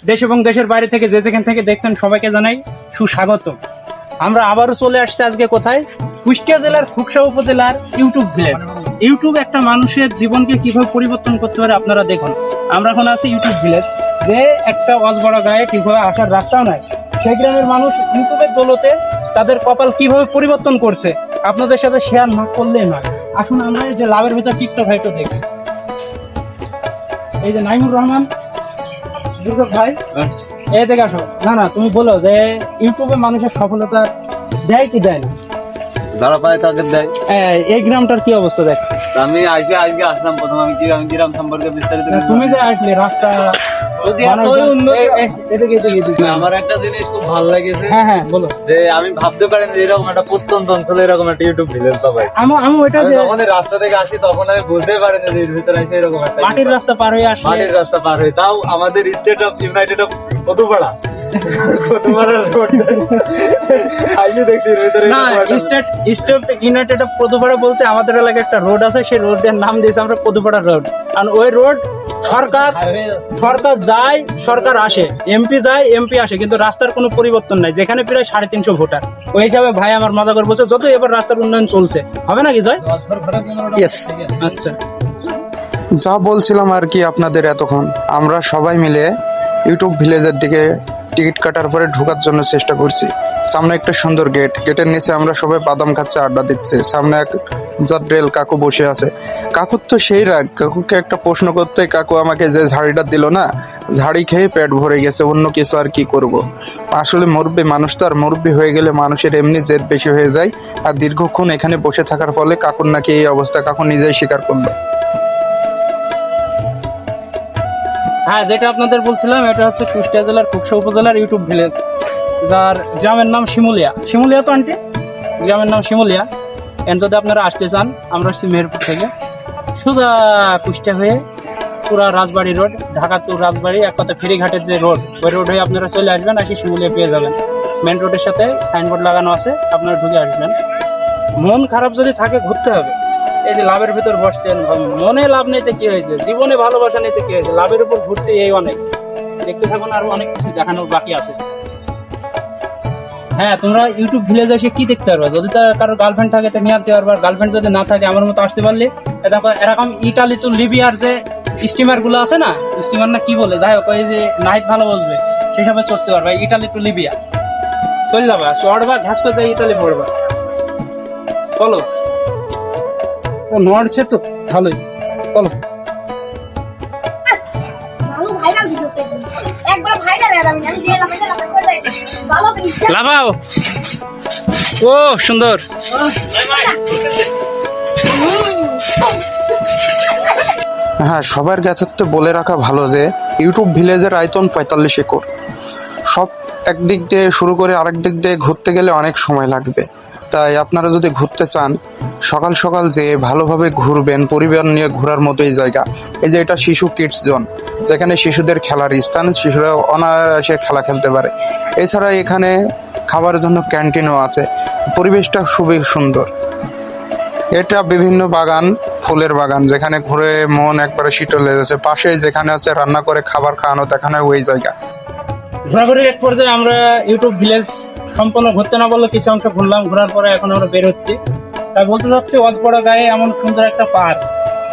দেশ এবং দেশের বাইরে থেকে যে যেখান থেকে দেখছেন সবাইকে জানাই সুস্বাগত। আমরা আবারও চলে আসছি আজকে কোথায়? কুষ্টিয়া জেলার খুকসা উপজেলার ইউটিউব ভিলেজ। ইউটিউব একটা মানুষের জীবনকে কিভাবে পরিবর্তন করতে পারে আপনারা দেখুন। আমরা এখন আছি ইউটিউব ভিলেজ, যে একটা অজবড়া গায়ে ঠিকভাবে আসার রাস্তাও নাই। সেই গ্রামের মানুষ ইউটিউবের দৌলতে তাদের কপাল কিভাবে পরিবর্তন করছে আপনাদের সাথে শেয়ার না করলেই নয়। আসুন আমরা এই যে লাভের ভিতর টিকটক ভাইটা দেখি। এই যে নাইমুর রহমান দুর্গা ভাই, এই দেখে আসো। না তুমি বলো যে ইউটিউবে মানুষের সফলতা দেয় কি দেয় না? যারা পায় তাদের দেয়। এই গ্রামটার কি অবস্থা দেখ? আমি আজকে আসলাম প্রথম। আমি গ্রাম সম্পর্কে বিস্তারিত তুমি যে আসলে রাস্তা আমার একটা জিনিস খুব ভালো লাগেছে। হ্যাঁ বলো। যে আমি ভাবতে পারিনি যে এরকম একটা প্রত্যন্ত অঞ্চলে এরকম একটা ইউটিউব ভিলেজ পাবো। আমি ওইটা যখন রাস্তা থেকে আসি তখন আমি বুঝতে পারিনি যে এর ভিতরে এসে এরকম একটা মাটির রাস্তা পার হয়ে আসলে, মাটির রাস্তা পার হয়ে, তাও আমাদের state of united of Kotapara united of Kadupara বলতে আমাদের এলাকায় একটা রোড আছে, সেই রোডের নাম দিয়েছে আমরা কদুপাড়া রোড। আর ওই রোড সরকার যায়, সরকার আসে, এমপি যায়, এমপি আসে, কিন্তু রাস্তার কোনো পরিবর্তন নাই। যেখানে প্রায় 350 ভোটার, ওই হিসাবে ভাই আমার মজা করে বলছে যত এবার রাস্তার উন্নয়ন চলছে হবে নাকি জয়? আচ্ছা, যা বলছিলাম আর কি আপনাদের এতক্ষণ, আমরা সবাই মিলে ইউটিউব ভিলেজের দিকে টিকিট কাটার পরে ঢোকার জন্য চেষ্টা করছি। সামনে একটা সুন্দর গেট, গেটের নিচে আমরা সবাই বাদাম খাচ্ছে, আড্ডা দিচ্ছে। সামনে এক জাদ্রেল কাকু বসে আছে। কাকুর তো সেই রাগ, কাকুকে একটা প্রশ্ন করতে কাকু আমাকে যে ঝাড়িটা দিল না, ঝাড়ি খেয়ে পেট ভরে গেছে, অন্য কিছু আর কি করব। আসলে মুরব্বী মানুষ তো, আর মুরব্বী হয়ে গেলে মানুষের এমনি জেদ বেশি হয়ে যায়। আর দীর্ঘক্ষণ এখানে বসে থাকার ফলে কাকুর নাকি এই অবস্থা, কাকু নিজেই স্বীকার করলো। হ্যাঁ, যেটা আপনাদের বলছিলাম, এটা হচ্ছে কুষ্টিয়া জেলার খুকসা উপজেলার ইউটিউব ভিলেজ, যার গ্রামের নাম শিমুলিয়া তো আন্টি, গ্রামের নাম শিমুলিয়া। এন্ড যদি আপনারা আসতে চান, আমরা আসছি মেহেরপুর থেকে, সোজা কুষ্টিয়া হয়ে পুরা রাজবাড়ি রোড, ঢাকা টু রাজবাড়ি, এক কথা ফেরিঘাটের যে রোড, ওই রোড হয়ে আপনারা চলে আসবেন, আসি শিমুলিয়া পেয়ে যাবেন। মেন রোডের সাথে সাইনবোর্ড লাগানো আছে, আপনারা ঢুকে আসবেন। মন খারাপ যদি থাকে ঘুরতে হবে। এই যে লাভের ভিতর বসছেন, মনে লাভ নিতে কি হয়েছে, জীবনে ভালোবাসা নিতে কি হয়েছে, লাভের উপর ঘুরছে এই অনেক। দেখতে থাকুন, আরো অনেক কিছু দেখানোর বাকি আছে। হ্যাঁ, তোমরা ইউটিউব ভিলেজ এসে কি দেখতে পারবে? যদি তার কারো গার্লফ্রেন্ড থাকে তো নিয়ে আসতে পারবে, আর গার্লফ্রেন্ড যদি না থাকে আমার মতো আসতে পারলে দেখো এরকম ইটালি তো লিবিয়ার যে স্টিমার গুলো আছে না, স্টিমার না কি বলে, যাই হোক, ওই যে নাইট ভালো বসবে সেই সবে চড়তে পারবে। ইটালি টু লিবিয়া চলে যাবা, চড়বা, ঘাস করে যাই ইটালি পড়বা। চলো, নড়ছে তো ভালোই, চলো। লাভাও, ও সুন্দর। হ্যাঁ, সবার জ্ঞাতার্থে বলে রাখা ভালো যে ইউটিউব ভিলেজের আয়তন 45 একর। সব একদিক দিয়ে শুরু করে আরেক দিক দিয়ে ঘুরতে গেলে অনেক সময় লাগবে। তাই আপনারা যদি ঘুরতে চান, সকাল সকাল যে ভালোভাবে ঘুরবেন, পরিবার নিয়ে ঘোরার মতোই জায়গা। এই যে এটা শিশু কিডস জোন, যেখানে শিশুদের খেলার স্থান, শিশুরা অনায়াসে খেলা খেলতে পারে। এছাড়া এখানে খাবারের জন্য ক্যান্টিনও আছে। পরিবেশটা খুবই সুন্দর। এটা বিভিন্ন বাগান, ফুলের বাগান, যেখানে ঘুরে মন একবারে শীতল হয়ে যাচ্ছে। পাশে যেখানে হচ্ছে রান্না করে খাবার খাওয়ানো, দেখানো ওই জায়গা। ঘোরাঘুরির এক পর্যায়ে আমরা ইউটিউব ভিলেজ সম্পূর্ণ ঘুরতে না বললে কিছু অংশ ঘুরলাম, ঘোরার পরে এখন আমরা বের হচ্ছি। তাই বলতে চাচ্ছি, অজপড়া গায়ে এমন সুন্দর একটা পার্ক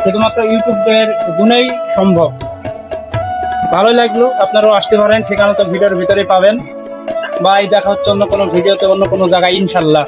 শুধুমাত্র ইউটিউবের গুণেই সম্ভব। ভালোই লাগলো, আপনারাও আসতে পারেন। ঠিকানা তো ভিডিওর ভিতরে পাবেন, বা এই দেখা হচ্ছে অন্য কোনো ভিডিওতে, অন্য কোনো জায়গায় ইনশাল্লাহ।